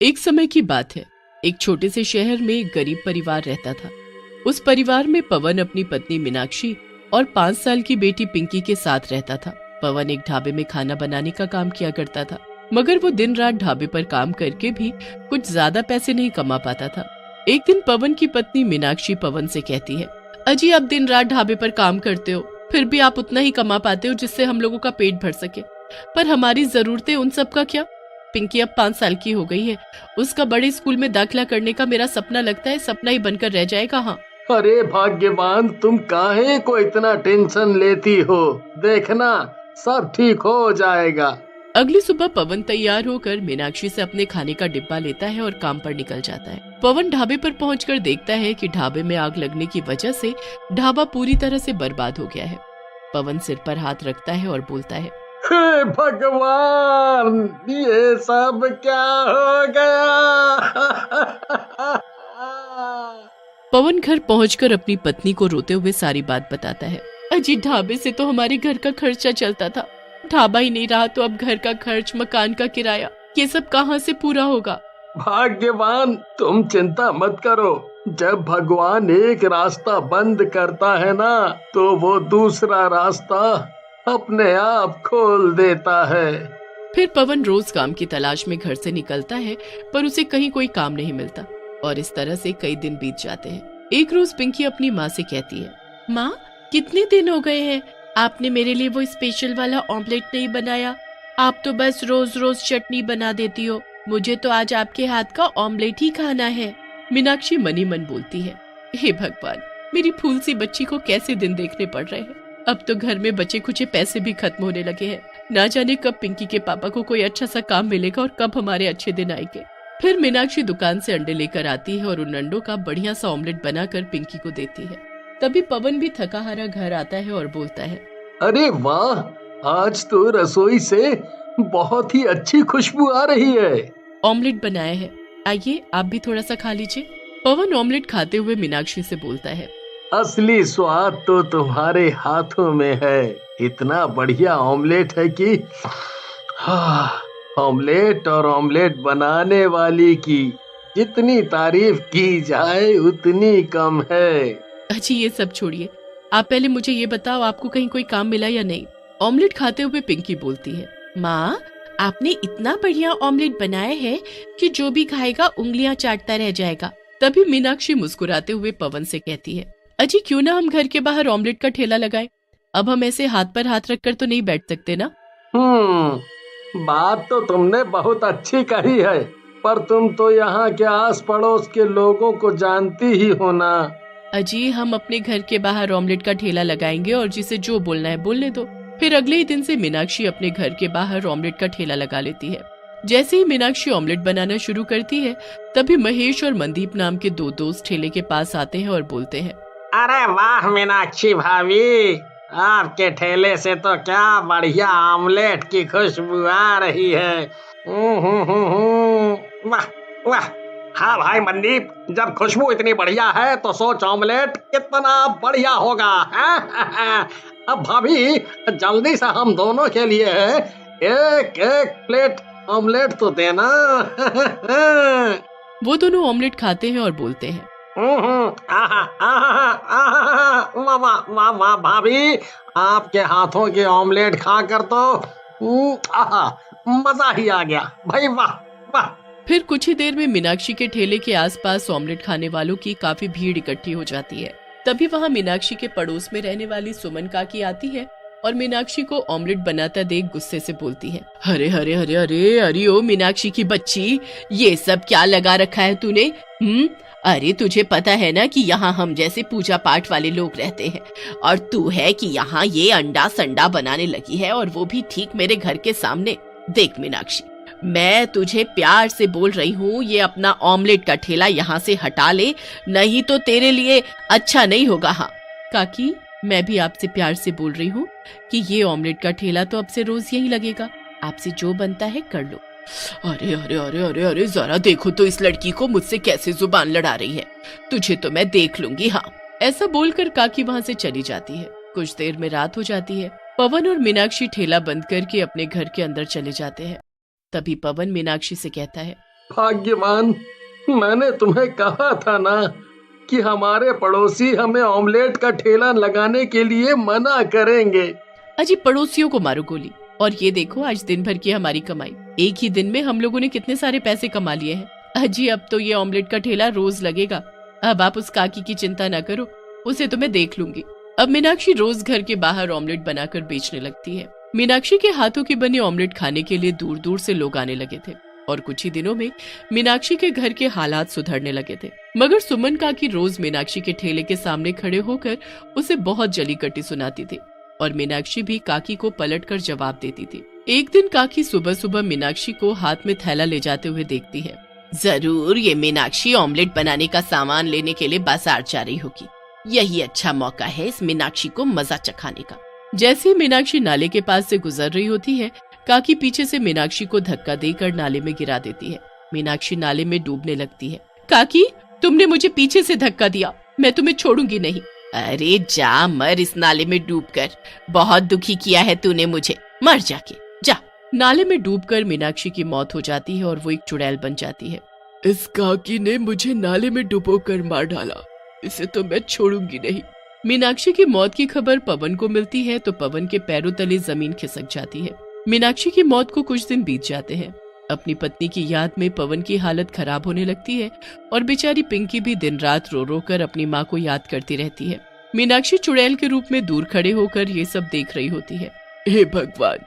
एक समय की बात है। एक छोटे से शहर में एक गरीब परिवार रहता था। उस परिवार में पवन अपनी पत्नी मीनाक्षी और 5 साल की बेटी पिंकी के साथ रहता था। पवन एक ढाबे में खाना बनाने का काम किया करता था, मगर वो दिन रात ढाबे पर काम करके भी कुछ ज्यादा पैसे नहीं कमा पाता था। एक दिन पवन की पत्नी मीनाक्षी पवन से कहती है, अजी आप दिन रात ढाबे पर काम करते हो, फिर भी आप उतना ही कमा पाते हो जिससे हम लोगों का पेट भर सके, पर हमारी जरूरतें उन सब का क्या। पिंकी अब 5 साल की हो गई है, उसका बड़े स्कूल में दाखिला करने का मेरा सपना लगता है सपना ही बनकर रह जाएगा। हाँ, अरे भाग्यवान, तुम काहे को इतना टेंशन लेती हो? देखना सब ठीक हो जाएगा। अगली सुबह पवन तैयार होकर मीनाक्षी से अपने खाने का डिब्बा लेता है और काम पर निकल जाता है। पवन ढाबे पर पहुंचकर देखता है कि ढाबे में आग लगने की वजह से ढाबा पूरी तरह से बर्बाद हो गया है। पवन सिर पर हाथ रखता है और बोलता है, हे भगवान, ये सब क्या हो गया? पवन घर पहुंचकर अपनी पत्नी को रोते हुए सारी बात बताता है। अजी ढाबे से तो हमारे घर का खर्चा चलता था, ढाबा ही नहीं रहा तो अब घर का खर्च, मकान का किराया, ये सब कहाँ से पूरा होगा। भाग्यवान, तुम चिंता मत करो। जब भगवान एक रास्ता बंद करता है ना, तो वो दूसरा रास्ता अपने आप खोल देता है। फिर पवन रोज काम की तलाश में घर से निकलता है, पर उसे कहीं कोई काम नहीं मिलता और इस तरह से कई दिन बीत जाते हैं। एक रोज पिंकी अपनी माँ से कहती है, माँ कितने दिन हो गए हैं, आपने मेरे लिए वो स्पेशल वाला ऑमलेट नहीं बनाया। आप तो बस रोज रोज चटनी बना देती हो, मुझे तो आज आपके हाथ का ऑमलेट ही खाना है। मीनाक्षी मनी मन बोलती है, हे भगवान, मेरी फूल सी बच्ची को कैसे दिन देखने पड़ रहे हैं। अब तो घर में बचे खुचे पैसे भी खत्म होने लगे हैं, ना जाने कब पिंकी के पापा को कोई अच्छा सा काम मिलेगा और कब हमारे अच्छे दिन आएंगे। फिर मीनाक्षी दुकान से अंडे लेकर आती है और उन अंडों का बढ़िया सा ऑमलेट बनाकर पिंकी को देती है। तभी पवन भी थका हारा घर आता है और बोलता है, अरे वाह, आज तो रसोई से बहुत ही अच्छी खुशबू आ रही है। ऑमलेट बनाया है, आइए आप भी थोड़ा सा खा लीजिए। पवन ऑमलेट खाते हुए मीनाक्षी से बोलता है, असली स्वाद तो तुम्हारे हाथों में है। इतना बढ़िया ऑमलेट है कि ऑमलेट और ऑमलेट बनाने वाली की जितनी तारीफ की जाए उतनी कम है। अजी ये सब छोड़िए, आप पहले मुझे ये बताओ आपको कहीं कोई काम मिला या नहीं। ऑमलेट खाते हुए पिंकी बोलती है, माँ आपने इतना बढ़िया ऑमलेट बनाया है कि जो भी खाएगा उंगलियां चाटता रह जाएगा। तभी मीनाक्षी मुस्कुराते हुए पवन से कहती है, अजी क्यों ना हम घर के बाहर ऑमलेट का ठेला लगाएं। अब हम ऐसे हाथ पर हाथ रखकर तो नहीं बैठ सकते ना। बात तो तुमने बहुत अच्छी कही है, पर तुम तो यहाँ के आस पड़ोस के लोगों को जानती ही हो ना। अजी हम अपने घर के बाहर ऑमलेट का ठेला लगाएंगे और जिसे जो बोलना है बोलने दो। फिर अगले ही दिन से मीनाक्षी अपने घर के बाहर ऑमलेट का ठेला लगा लेती है। जैसे ही मीनाक्षी ऑमलेट बनाना शुरू करती है, तभी महेश और मनदीप नाम के 2 दोस्त ठेले के पास आते हैं और बोलते हैं, अरे वाह मीनाक्षी भाभी, आपके ठेले से तो क्या बढ़िया ऑमलेट की खुशबू आ रही है। वाह वाह। हाँ भाई मनदीप, जब खुशबू इतनी बढ़िया है तो सोच ऑमलेट कितना बढ़िया होगा। अब भाभी जल्दी से हम दोनों के लिए एक एक प्लेट ऑमलेट तो देना। वो दोनों ऑमलेट खाते हैं और बोलते हैं, वाह वाह भाभी, आपके हाथों के ऑमलेट खाकर तो मजा ही आ गया भाई, वाह वाह। फिर कुछ ही देर में मीनाक्षी के ठेले के आसपास ऑमलेट खाने वालों की काफी भीड़ इकट्ठी हो जाती है। तभी वहाँ मीनाक्षी के पड़ोस में रहने वाली सुमन काकी आती है और मीनाक्षी को ऑमलेट बनाता देख गुस्से से बोलती है, अरे अरे अरे अरे अरे ओ मीनाक्षी की बच्ची, ये सब क्या लगा रखा है तूने? अरे तुझे पता है ना कि यहाँ हम जैसे पूजा पाठ वाले लोग रहते हैं, और तू है कि यहाँ ये अंडा संडा बनाने लगी है, और वो भी ठीक मेरे घर के सामने। देख मीनाक्षी, मैं तुझे प्यार से बोल रही हूँ, ये अपना ऑमलेट का ठेला यहाँ से हटा ले, नहीं तो तेरे लिए अच्छा नहीं होगा। हाँ काकी, मैं भी आपसे प्यार से बोल रही हूँ कि ये ऑमलेट का ठेला तो अब से रोज यही लगेगा, आपसे जो बनता है कर लो। अरे अरे अरे अरे अरे जरा देखो तो इस लड़की को मुझसे कैसे जुबान लड़ा रही है, तुझे तो मैं देख लूंगी। हाँ, ऐसा बोलकर काकी वहाँ से चली जाती है। कुछ देर में रात हो जाती है। पवन और मीनाक्षी ठेला बंद करके अपने घर के अंदर चले जाते हैं। तभी पवन मीनाक्षी से कहता है, भाग्यवान, मैंने तुम्हें कहा था ना कि हमारे पड़ोसी हमें ऑमलेट का ठेला लगाने के लिए मना करेंगे। अजी पड़ोसियों को मारो गोली। और ये देखो आज दिन भर की हमारी कमाई, एक ही दिन में हम लोगों ने कितने सारे पैसे कमा लिए हैं। अजी अब तो ये ऑमलेट का ठेला रोज लगेगा। अब आप उस काकी की चिंता न करो, उसे तो मैं देख लूंगी। अब मीनाक्षी रोज घर के बाहर ऑमलेट बनाकर बेचने लगती है। मीनाक्षी के हाथों की बनी ऑमलेट खाने के लिए दूर दूर से लोग आने लगे थे और कुछ ही दिनों में मीनाक्षी के घर के हालात सुधरने लगे थे। मगर सुमन काकी रोज मीनाक्षी के ठेले के सामने खड़े होकर उसे बहुत जली कटी सुनाती थी और मीनाक्षी भी काकी को पलटकर जवाब देती थी। एक दिन काकी सुबह सुबह मीनाक्षी को हाथ में थैला ले जाते हुए देखती है। जरूर ये मीनाक्षी ऑमलेट बनाने का सामान लेने के लिए बाजार जा रही होगी। यही अच्छा मौका है इस मीनाक्षी को मजा चखाने का। जैसे ही मीनाक्षी नाले के पास से गुजर रही होती है, काकी पीछे से मीनाक्षी को धक्का देकर नाले में गिरा देती है। मीनाक्षी नाले में डूबने लगती है। काकी, तुमने मुझे पीछे से धक्का दिया, मैं तुम्हें छोड़ूंगी नहीं। अरे जा मर इस नाले में डूबकर, बहुत दुखी किया है तूने मुझे, मर जाके जा। नाले में डूबकर मीनाक्षी की मौत हो जाती है और वो एक चुड़ैल बन जाती है। इस काकी ने मुझे नाले में डुबोकर मार डाला, इसे तो मैं छोड़ूंगी नहीं। मीनाक्षी की मौत की खबर पवन को मिलती है तो पवन के पैरों तले जमीन खिसक जाती है। मीनाक्षी की मौत को कुछ दिन बीत जाते हैं। अपनी पत्नी की याद में पवन की हालत खराब होने लगती है और बेचारी पिंकी भी दिन रात रो रो कर अपनी माँ को याद करती रहती है। मीनाक्षी चुड़ैल के रूप में दूर खड़े होकर ये सब देख रही होती है। हे भगवान,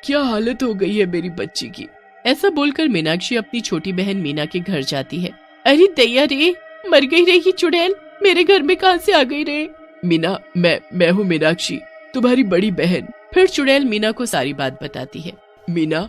क्या हालत हो गई है मेरी बच्ची की। ऐसा बोलकर मीनाक्षी अपनी छोटी बहन मीना के घर जाती है। अरे दैया रे, मर गई रे ये चुड़ैल, मेरे घर में कहां से आ गई रे। मीना, मैं हूँ मीनाक्षी, तुम्हारी बड़ी बहन। फिर चुड़ैल मीना को सारी बात बताती है। मीना,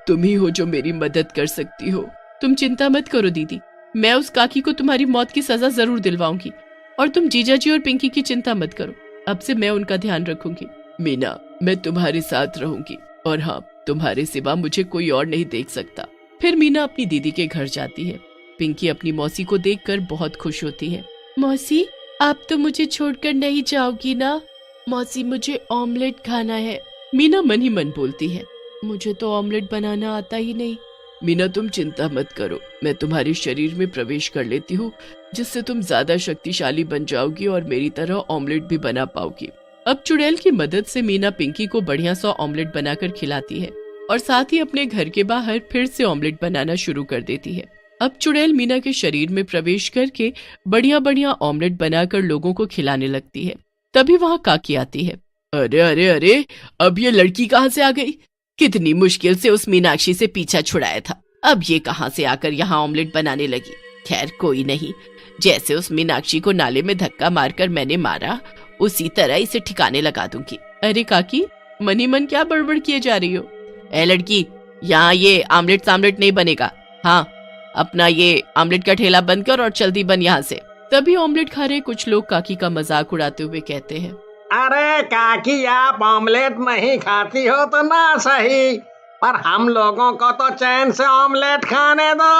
तुम ही हो जो मेरी मदद कर सकती हो। तुम चिंता मत करो दीदी, मैं उस काकी को तुम्हारी मौत की सजा जरूर दिलवाऊंगी और तुम जीजा जी और पिंकी की चिंता मत करो, अब से मैं उनका ध्यान रखूंगी। मीना, मैं तुम्हारे साथ रहूंगी और हाँ, तुम्हारे सिवा मुझे कोई और नहीं देख सकता। फिर मीना अपनी दीदी के घर जाती है। पिंकी अपनी मौसी को देखकर बहुत खुश होती है। मौसी, आप तो मुझे छोड़कर नहीं जाओगी ना? मौसी, मुझे ऑमलेट खाना है। मीना मन ही मन बोलती है, मुझे तो ऑमलेट बनाना आता ही नहीं। मीना, तुम चिंता मत करो, मैं तुम्हारे शरीर में प्रवेश कर लेती हूँ, जिससे तुम ज्यादा शक्तिशाली बन जाओगी और मेरी तरह ऑमलेट भी बना पाओगी। अब चुड़ैल की मदद से मीना पिंकी को बढ़िया सा ऑमलेट बनाकर खिलाती है और साथ ही अपने घर के बाहर फिर से ऑमलेट बनाना शुरू कर देती है। अब चुड़ैल मीना के शरीर में प्रवेश करके बढ़िया बढ़िया ऑमलेट बनाकर लोगों को खिलाने लगती है। तभी वहाँ काकी आती है। अरे अरे अरे, अब ये लड़की कहाँ से आ गई? कितनी मुश्किल से उस मीनाक्षी से पीछा छुड़ाया था, अब ये कहाँ से आकर यहाँ ऑमलेट बनाने लगी। खैर कोई नहीं, जैसे उस मीनाक्षी को नाले में धक्का मारकर मैंने मारा, उसी तरह इसे ठिकाने लगा दूंगी। अरे काकी, मन ही मन क्या बड़बड़ किए जा रही हो? ए लड़की, यहाँ ये आमलेट सामलेट नहीं बनेगा। हाँ, अपना ये आमलेट का ठेला बंद कर और जल्दी बन यहाँ से। तभी ऑमलेट खा रहे कुछ लोग काकी का मजाक उड़ाते हुए कहते हैं, अरे काकी, आप ऑमलेट नहीं खाती हो तो ना सही, पर हम लोगों को तो चैन से ऑमलेट खाने दो।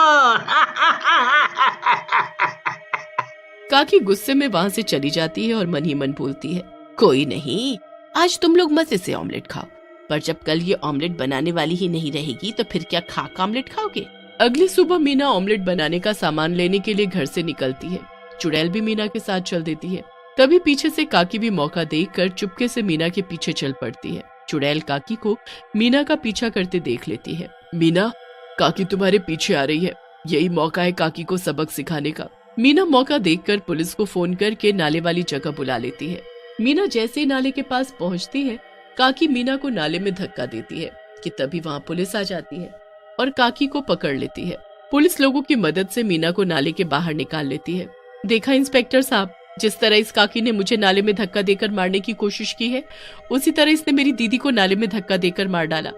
काकी गुस्से में वहाँ से चली जाती है और मन ही मन बोलती है, कोई नहीं, आज तुम लोग मजे से ऑमलेट खाओ, पर जब कल ये ऑमलेट बनाने वाली ही नहीं रहेगी तो फिर क्या खाक ऑमलेट खाओगे। अगली सुबह मीना ऑमलेट बनाने का सामान लेने के लिए घर से निकलती है। चुड़ैल भी मीना के साथ चल देती है। तभी पीछे से काकी भी मौका देखकर चुपके से मीना के पीछे चल पड़ती है। चुड़ैल काकी को मीना का पीछा करते देख लेती है। मीना, काकी तुम्हारे पीछे आ रही है, यही मौका है काकी को सबक सिखाने का। मीना मौका देखकर पुलिस को फोन करके नाले वाली जगह बुला लेती है। मीना जैसे ही नाले के पास पहुंचती है, काकी मीना को नाले में धक्का देती है कि तभी वहाँ पुलिस आ जाती है और काकी को पकड़ लेती है। पुलिस लोगों की मदद से मीना को नाले के बाहर निकाल लेती है। देखा इंस्पेक्टर साहब, जिस तरह इस काकी ने मुझे नाले में धक्का देकर मारने की कोशिश की है, उसी तरह इसने मेरी दीदी को नाले में धक्का देकर मार डाला।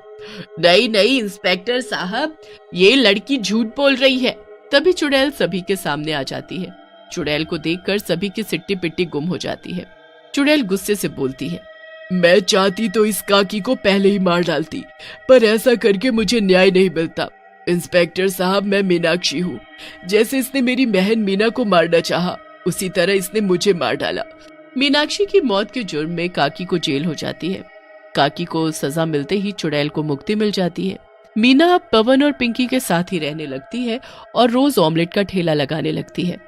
नहीं नहीं इंस्पेक्टर साहब, ये लड़की झूठ बोल रही है। तभी चुड़ैल सभी के सामने आ जाती है। चुड़ैल को देखकर सभी की सिट्टी पिट्टी गुम हो जाती है। चुड़ैल गुस्से से बोलती है, मैं चाहती तो इस काकी को पहले ही मार डालती, पर ऐसा करके मुझे न्याय नहीं मिलता। इंस्पेक्टर साहब, मैं मीनाक्षी हूँ, जैसे इसने मेरी बहन मीना को मारना चाहा, उसी तरह इसने मुझे मार डाला। मीनाक्षी की मौत के जुर्म में काकी को जेल हो जाती है। काकी को सजा मिलते ही चुड़ैल को मुक्ति मिल जाती है। मीना अब पवन और पिंकी के साथ ही रहने लगती है और रोज ऑमलेट का ठेला लगाने लगती है।